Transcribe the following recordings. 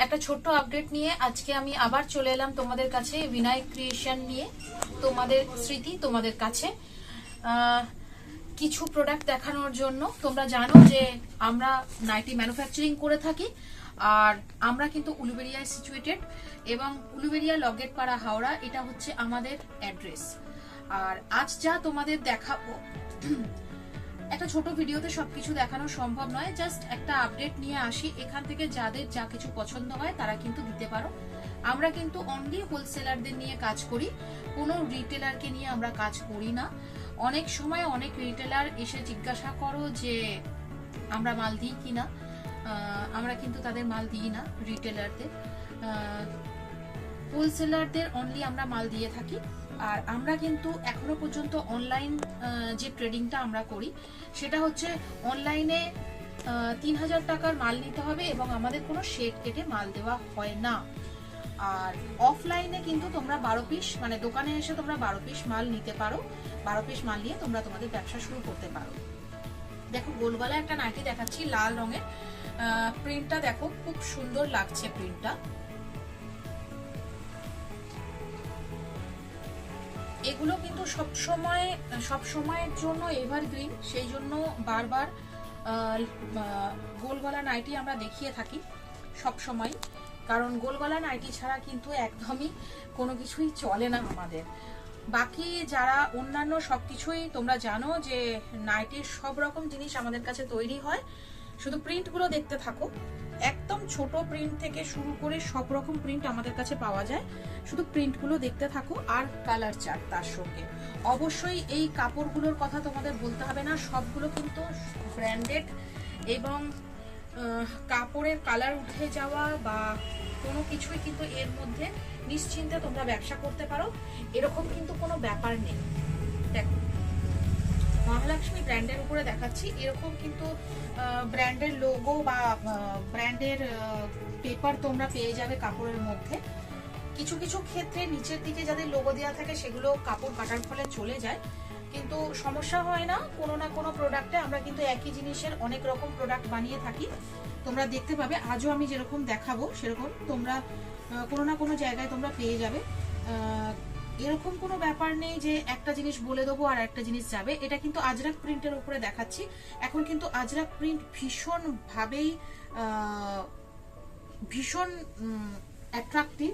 একটা ছোট্ট আপডেট নিয়ে আজকে আমি আবার চলে এলাম তোমাদের কাছে বিনায়ক ক্রিয়েশন নিয়ে। তোমাদের স্মৃতি তোমাদের কাছে কিছু প্রোডাক্ট দেখানোর জন্য। তোমরা জানো যে আমরা নাইটি ম্যানুফ্যাকচারিং করে থাকি, আর আমরা কিন্তু উলুবেড়িয়ায় সিচুয়েটেড, এবং উলুবেড়িয়া লগেটপাড়া হাওড়া, এটা হচ্ছে আমাদের অ্যাড্রেস। আর আজ যা তোমাদের দেখাবো, একটা ছোট ভিডিওতে সবকিছু দেখানো সম্ভব নয়, জাস্ট একটা আপডেট নিয়ে আসি। এখান থেকে যাদের যা কিছু পছন্দ হয় তারা কিন্তু দিতে পারো। আমরা কিন্তু অনলি হোলসেলারদের নিয়ে কাজ করি, কোনো রিটেলারকে নিয়ে আমরা কাজ করি না। অনেক সময় অনেক রিটেলার এসে জিজ্ঞাসা করো যে আমরা মাল দিই কিনা, আমরা কিন্তু তাদের মাল দিই না। রিটেলারদের, হোলসেলারদের অনলি আমরা মাল দিয়ে থাকি। আর আমরা কিন্তু এখনো পর্যন্ত অনলাইন যে ট্রেডিংটা আমরা করি সেটা হচ্ছে অনলাইনে 3000 টাকার মাল নিতে হবে এবং আমাদের কোনো শেড কেটে মাল দেওয়া হয় না। আর অফলাইনে কিন্তু তোমরা 12 পিস, মানে দোকানে এসে তোমরা 12 পিস মাল নিতে পারো। 12 পিস মাল নিয়ে তোমরা তোমাদের ব্যবসা শুরু করতে পারো। দেখো, গোলগলা একটা নাইটি দেখাচ্ছি, লাল রঙের। প্রিন্টটা দেখো, খুব সুন্দর লাগছে প্রিন্টটা। এগুলো কিন্তু সব সময়ের জন্য এভারগ্রিন, সেই জন্য বারবার গোলগলা নাইটি আমরা দেখিয়ে থাকি সব সময়, কারণ গোলগলা নাইটি ছাড়া কিন্তু একদমই কোনো কিছুই চলে না আমাদের। বাকি যারা অন্যান্য সবকিছুই তোমরা জানো যে নাইটির সব রকম জিনিস আমাদের কাছে তৈরি হয়, শুধু প্রিন্টগুলো দেখতে থাকো। একদম ছোট প্রিন্ট থেকে শুরু করে সব রকম প্রিন্ট আমাদের কাছে পাওয়া যায়, শুধু প্রিন্টগুলো দেখতে থাকো। আর কালার চার্ট তার সঙ্গে। অবশ্যই এই কাপড়গুলোর কথা তোমাদের বলতে হবে না, সবগুলো কিন্তু ব্র্যান্ডেড, এবং কাপড়ের কালার উঠে যাওয়া বা কোনো কিছুই কিন্তু এর মধ্যে নিশ্চিন্তে তোমরা ব্যবসা করতে পারো, এরকম কিন্তু কোনো ব্যাপার নেই। দেখো, মহালক্ষ্মী ব্র্যান্ডের উপরে দেখাচ্ছি, এরকম কিন্তু ব্র্যান্ডের লোগো বা ব্র্যান্ডের পেপার তোমরা পেয়ে যাবে কাপড়ের মধ্যে। কিছু কিছু ক্ষেত্রে নিচের দিকে যাদের লোগো দেওয়া থাকে সেগুলো কাপড় কাটার ফলে চলে যায়, কিন্তু সমস্যা হয় না। কোনো না কোনো প্রোডাক্টে আমরা কিন্তু একই জিনিসের অনেক রকম প্রোডাক্ট বানিয়ে থাকি, তোমরা দেখতে পাবে। আজও আমি যেরকম দেখাবো সেরকম তোমরা কোনো না কোনো জায়গায় তোমরা পেয়ে যাবে। এরকম কোনো ব্যাপার নেই যে একটা জিনিস বলে দেবো আর একটা জিনিস যাবে। এটা কিন্তু আজরাক প্রিন্টের উপরে দেখাচ্ছি। এখন কিন্তু আজরাক প্রিন্ট ভীষণ অ্যাট্রাক্টিভ,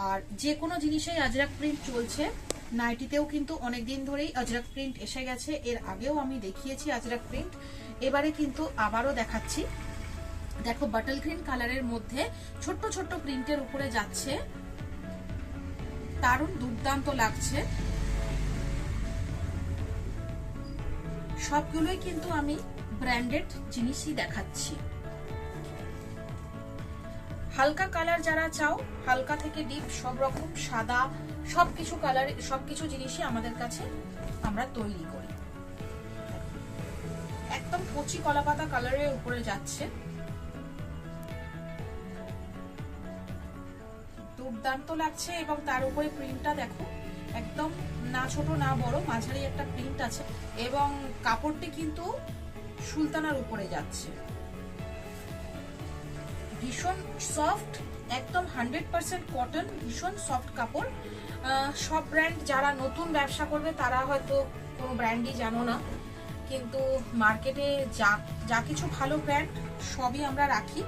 আর যে কোনো জিনিসেই আজরাক প্রিন্ট চলছে। নাইটিতেও কিন্তু অনেকদিন ধরেই আজরাক প্রিন্ট এসে গেছে, এর আগেও আমি দেখিয়েছি আজরাক প্রিন্ট, এবারে কিন্তু আবারও দেখাচ্ছি। দেখো, বাটল গ্রিন কালারের মধ্যে ছোট্ট ছোট্ট প্রিন্টের উপরে যাচ্ছে, দারুণ দুর্দান্ত লাগছে। সবগুলোই কিন্তু আমি ব্র্যান্ডেড জিনিসই দেখাচ্ছি। হালকা কালার যারা চাও, হালকা থেকে ডিপ সব রকম, সাদা, সবকিছু কালার, সবকিছু জিনিসই আমাদের কাছে আমরা তৈরি করি। একদম কচি কলাপাতা কালারের উপরে যাচ্ছে, দুর্দান্ত লাগছে। এবং তার উপরে প্রিন্টটা দেখো, একদম না ছোট না বড়, মাঝারি একটা প্রিন্ট আছে, এবং কাপড়টি কিন্তু সুলতানার উপরে যাচ্ছে। ভীষণ সফট, একদম 100% কটন, ভীষণ সফট কাপড়। সব ব্র্যান্ড, যারা নতুন ব্যবসা করবে তারা হয়তো কোনো ব্র্যান্ডই জানো না, কিন্তু মার্কেটে যা কিছু ভালো ব্র্যান্ড সবই আমরা রাখি,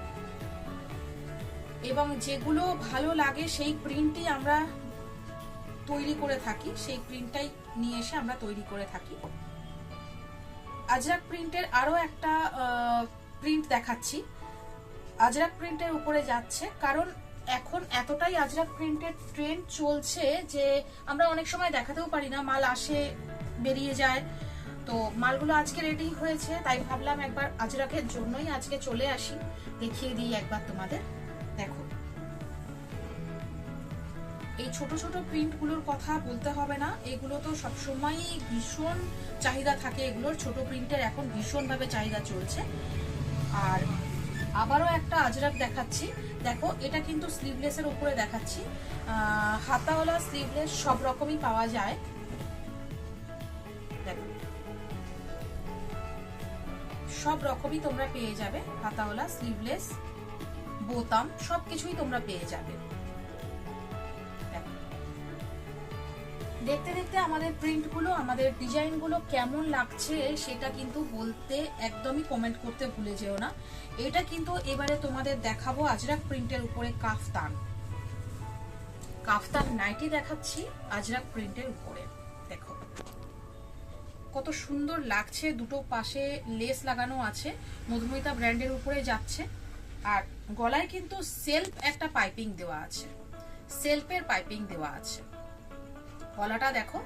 এবং যেগুলো ভালো লাগে সেই প্রিন্টই আমরা তৈরি করে থাকি, সেই প্রিন্টটাই নিয়ে এসে আমরা তৈরি করে থাকি। আজরাক প্রিন্টের আরো একটা প্রিন্ট দেখাচ্ছি, আজরাক প্রিন্টের উপরে যাচ্ছে, কারণ এখন এতটাই আজরাক প্রিন্টের ট্রেন্ড চলছে যে আমরা অনেক সময় দেখাতেও পারি না, মাল আসে বেরিয়ে যায়। তো মালগুলো আজকে রেডি হয়েছে, তাই ভাবলাম একবার আজরাকের জন্যই আজকে চলে আসি, দেখিয়ে দিই একবার তোমাদের। দেখো, এই ছোট ছোট প্রিন্ট গুলোর কথা বলতে হবে না, এগুলো তো সবসময় ভীষণ চাহিদা থাকে, এগুলোর ছোট প্রিন্টের এখন ভীষণ ভাবে চাহিদা চলছে। আর আবারও একটা আজরাক দেখাচ্ছি, দেখো, এটা কিন্তু স্লিভলেসের উপরে দেখাচ্ছি। হাতাওয়ালা স্লিভলেস সব রকমই পাওয়া যায়। দেখো, সব রকমই তোমরা পেয়ে যাবে, হাতাওয়ালা, স্লিভলেস, বোতাম সবকিছুই তোমরা পেয়ে যাবে। দেখতে দেখতে আমাদের প্রিন্টগুলো, আমাদের ডিজাইনগুলো কেমন লাগছে সেটা কিন্তু বলতে একদমই কমেন্ট করতে ভুলে যেও না। এটা কিন্তু এবারে তোমাদের দেখাবো আজরাক প্রিন্টের উপরে কাফতান নাইটি দেখাচ্ছি আজরাক প্রিন্টের উপরে। দেখো কত সুন্দর লাগছে, দুটো পাশে লেস লাগানো আছে, মধুমিতা ব্র্যান্ডের উপরে যাচ্ছে। আর গলায় কিন্তু সেলফ একটা পাইপিং দেওয়া আছে, সেলফের পাইপিং দেওয়া আছে। গলাটা দেখো,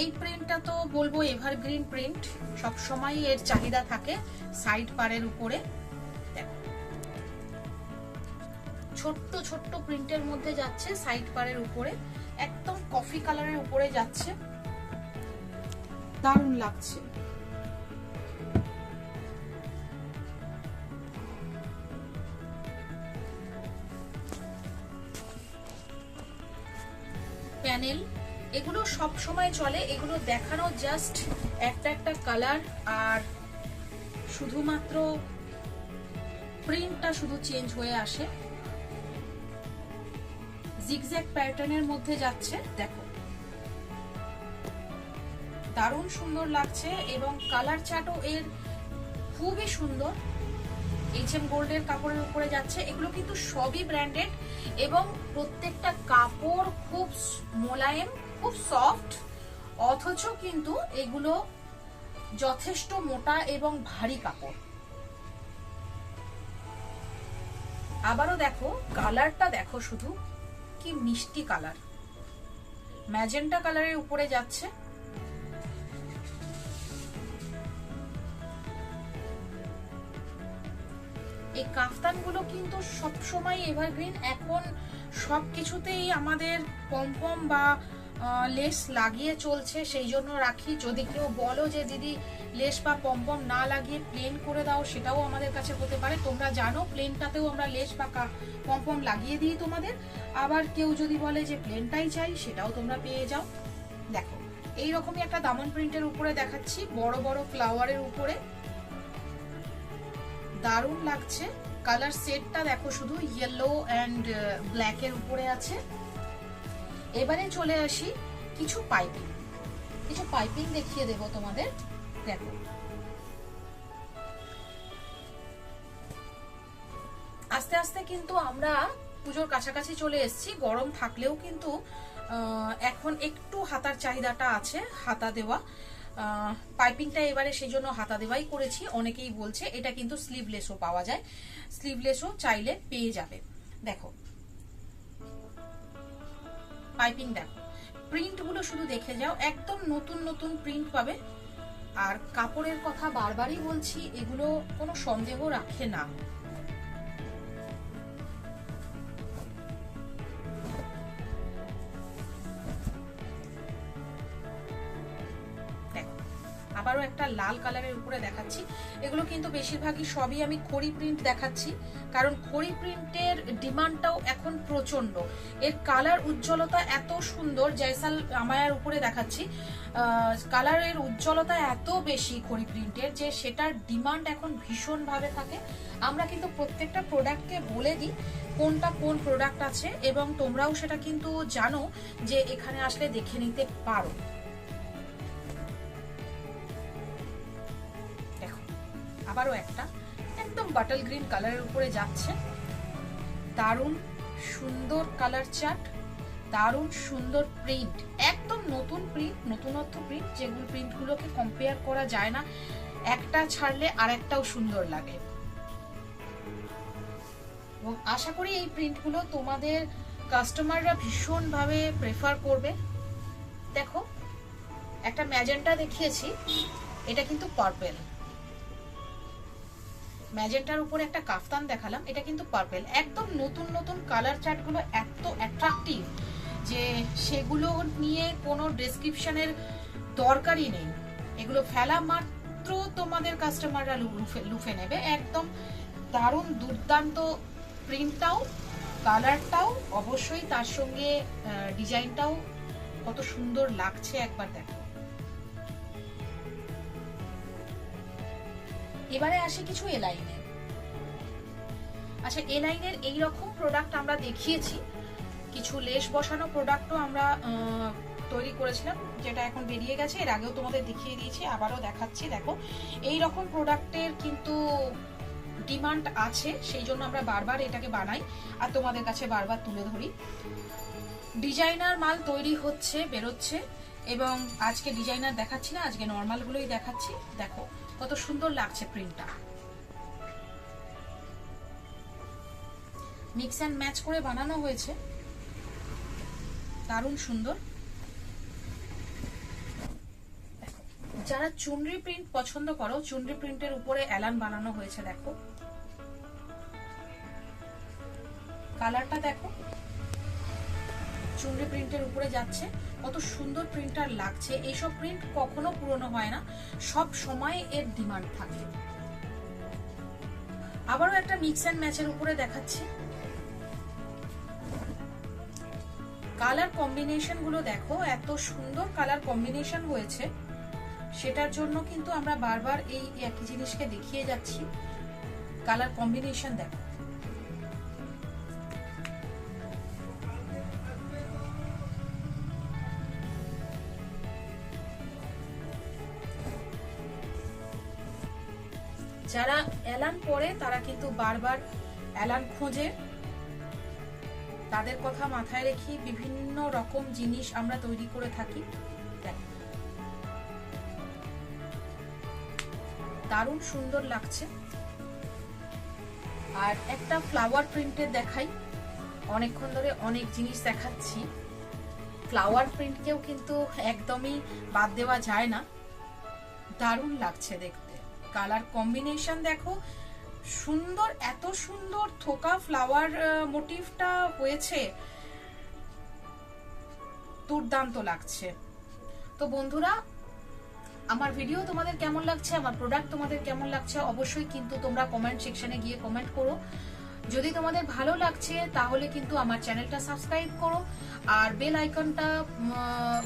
এই প্রিন্টটা তো বলবো এভারগ্রিন প্রিন্ট, সব সময় এর চাহিদা থাকে। সাইড পারের উপরে দেখো ছোট্ট ছোট্ট প্রিন্টের মধ্যে যাচ্ছে, সাইড পারের উপরে একদম কফি কালারের উপরে যাচ্ছে, দারুণ লাগছে। প্যানেল এগুলো সব সময় চলে, এগুলো দেখানো জাস্ট একটা একটা কালার, আর শুধুমাত্র প্রিন্টটা শুধু চেঞ্জ হয়ে আসে। জিগজ্যাগ প্যাটার্নের মধ্যে যাচ্ছে, দেখো দারুণ সুন্দর লাগছে এবং কালার চার্টও এর খুবই সুন্দর। এইচএম গোল্ডের কাপড়ের উপরে যাচ্ছে, এগুলো কিন্তু সবই ব্র্যান্ডেড এবং প্রত্যেকটা কাপড় খুব মোলায়েম, খুব সফট, অথচ কিন্তু এগুলো যথেষ্ট মোটা এবং ভারী কাপড়। আবারও দেখো কালারটা দেখো, শুধু কি মিষ্টি কালার, ম্যাজেন্টা কালারের উপরে যাচ্ছে। এই কাফতানগুলো কিন্তু সবসময় এভারগ্রিন, এখন সবকিছুতেই আমাদের পমপম বা লেস লাগিয়ে চলছে, সেই জন্য রাখি। যদি কেউ বলো যে দিদি লেস বা পমপম না লাগিয়ে প্লেন করে দাও, সেটাও আমাদের কাছে হতে পারে। তোমরা জানো প্লেনটাতেও আমরা লেস বা পমপম লাগিয়ে দিই তোমাদের। আবার কেউ যদি বলে যে প্লেনটাই চাই, সেটাও তোমরা পেয়ে যাও। দেখো এইরকমই একটা দামন প্রিন্টের উপরে দেখাচ্ছি, বড় বড় ফ্লাওয়ারের উপরে, দারুণ লাগছে। কালার সেটটা দেখো, শুধু ইয়েলো এন্ড ব্ল্যাক এর উপরে আছে। এবারে চলে আসি কিছু পাইপিং দেখিয়ে দেব তোমাদের। দেখো আস্তে আস্তে কিন্তু আমরা পুজোর কাছাকাছি চলে এসেছি। গরম থাকলেও কিন্তু এখন একটু হাতার চাহিদাটা আছে, হাতা দেওয়া। পাইপিংটা এবারে সেই জন্য হাতা দেওয়াই করেছি। অনেকেই বলছে এটা কিন্তু স্লিভলেসও পাওয়া যায়, স্লিভলেসও চাইলে পেয়ে যাবে। দেখো পাইপিং, দেখো প্রিন্ট গুলো শুধু দেখে যাও, একদম নতুন নতুন প্রিন্ট পাবে। আর কাপড়ের কথা বারবারই বলছি, এগুলো কোনো সন্দেহ রাখে না। আবারও একটা লাল কালারের উপরে দেখাচ্ছি। এগুলো কিন্তু বেশিরভাগই সবই আমি খড়ি প্রিন্ট দেখাচ্ছি, কারণ খড়ি প্রিন্টের ডিমান্ডটাও এখন প্রচন্ড। এর কালার উজ্জ্বলতা এত সুন্দর, জয়সাল আমায়ার উপরে দেখাচ্ছি, কালারের উজ্জ্বলতা এত বেশি খড়ি প্রিন্টের যে সেটার ডিমান্ড এখন ভীষণ ভাবে থাকে। আমরা কিন্তু প্রত্যেকটা প্রোডাক্টকে বলে দিই কোনটা কোন প্রোডাক্ট আছে, এবং তোমরাও সেটা কিন্তু জানো যে এখানে আসলে দেখে নিতে পারো। আবারও একটা একদম বাটল গ্রিন কালারের উপরে যাচ্ছে, দারুণ সুন্দর কালার চার্ট, দারুণ সুন্দর প্রিন্ট, একদম নতুন প্রিন্ট, নতুনত্ব প্রিন্ট, যেগুলো প্রিন্টগুলোকে কম্পেয়ার করা যায় না, একটা ছাড়লে আরেকটাও সুন্দর লাগে। এবং আশা করি এই প্রিন্টগুলো তোমাদের কাস্টমাররা ভীষণভাবে প্রেফার করবে। দেখো একটা ম্যাজেন্টা দেখিয়েছি, এটা কিন্তু পার্পেল। ম্যাজেন্টার উপরে একটা কাফতান দেখালাম, এটা কিন্তু পার্পেল। একদম নতুন নতুন কালার চার্টগুলো এত অ্যাট্রাকটিভ যে সেগুলো নিয়ে কোনো ডেসক্রিপশনের দরকারই নেই। এগুলো ফেলা মাত্র তোমাদের কাস্টমাররা লুফে নেবে। একদম দারুণ দুর্দান্ত প্রিন্টটাও, কালারটাও, অবশ্যই তার সঙ্গে ডিজাইনটাও কত সুন্দর লাগছে একবার দেখো। এবারে আসি কিছু এ লাইনের। আচ্ছা, এ লাইনের এইরকম প্রোডাক্ট আমরা দেখিয়েছি, কিছু লেস বসানো প্রোডাক্টও আমরা তৈরি করেছিলাম, যেটা এখন বেরিয়ে গেছে। এর আগেও তোমাদের দেখিয়ে দিয়েছি, আবারও দেখাচ্ছি। দেখো, এই রকম প্রোডাক্টের কিন্তু ডিমান্ড আছে, সেই জন্য আমরা বারবার এটাকে বানাই আর তোমাদের কাছে বারবার তুলে ধরি। ডিজাইনার মাল তৈরি হচ্ছে, বেরোচ্ছে, এবং আজকে ডিজাইনার দেখাচ্ছি না, আজকে নর্মাল গুলোই দেখাচ্ছি। দেখো কত সুন্দর লাগছে প্রিন্টটা, মিক্স অ্যান্ড ম্যাচ করে বানানো হয়েছে, দারুণ সুন্দর। যারা চুনরি প্রিন্ট পছন্দ করো, চুনরি প্রিন্টের উপরে এলান বানানো হয়েছে। দেখো কালারটা, দেখো চুনরি প্রিন্টের উপরে যাচ্ছে, কত সুন্দর প্রিন্টার লাগছে। এইসব প্রিন্ট কখনো পুরনো হয় না, সব সময় এর ডিমান্ড থাকে। আবারও একটা মিক্স অ্যান্ড ম্যাচের উপরে দেখাচ্ছি। কালার কম্বিনেশন গুলো দেখো, এত সুন্দর কালার কম্বিনেশন হয়েছে, সেটার জন্য কিন্তু আমরা বারবার এই একই জিনিসকে দেখিয়ে যাচ্ছি। কালার কম্বিনেশন দেখো, যারা এলান পরে তারা কিন্তু বারবার এলান খোঁজে, তাদের কথা মাথায় রেখে বিভিন্ন রকম জিনিস আমরা তৈরি করে থাকি। দারুণ সুন্দর লাগছে। আর একটা ফ্লাওয়ার প্রিন্টের দেখাই, অনেকক্ষণ ধরে অনেক জিনিস দেখাচ্ছি, ফ্লাওয়ার প্রিন্টকেও কিন্তু একদমই বাদ দেওয়া যায় না, দারুণ লাগছে দেখতে। কালার কম্বিনেশন দেখো, সুন্দর, এত সুন্দর থোকা ফ্লাওয়ার মোটিভটা হয়েছে, দুর্দান্ত লাগছে। তো বন্ধুরা, আমার ভিডিও তোমাদের কেমন লাগছে, আমার প্রোডাক্ট তোমাদের কেমন লাগছে, অবশ্যই কিন্তু তোমরা কমেন্ট সেকশনে গিয়ে কমেন্ট করো। যদি তোমাদের ভালো লাগছে তাহলে কিন্তু আমার চ্যানেলটা সাবস্ক্রাইব করো, আর বেল আইকনটা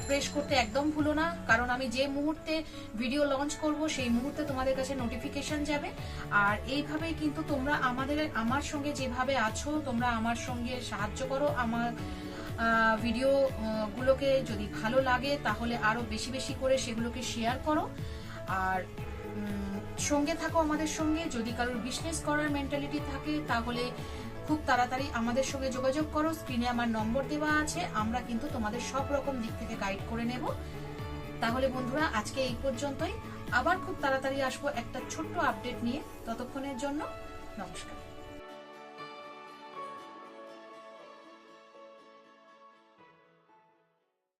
প্রেস করতে একদম ভুলো না, কারণ আমি যে মুহূর্তে ভিডিও লঞ্চ করব সেই মুহূর্তে তোমাদের কাছে নোটিফিকেশন যাবে। আর এইভাবেই কিন্তু তোমরা আমার সঙ্গে যেভাবে আছো, তোমরা আমার সঙ্গে সাহায্য করো। আমার ভিডিও গুলোকে যদি ভালো লাগে তাহলে আরো বেশি বেশি করে সেগুলোকে শেয়ার করো, আর সঙ্গে থাকো আমাদের সঙ্গে। যদি কারোর বিজনেস করার মেন্টালিটি থাকে তাহলে খুব তাড়াতাড়ি আমাদের সঙ্গে যোগাযোগ করো, স্ক্রিনে আমার নম্বর দেওয়া আছে, আমরা কিন্তু তোমাদের সব রকম দিক থেকে গাইড করে নেব। তাহলে বন্ধুরা, আজকে এই পর্যন্তই, আবার খুব তাড়াতাড়ি আসবো একটা ছোট্ট আপডেট নিয়ে। ততক্ষণের জন্য নমস্কার।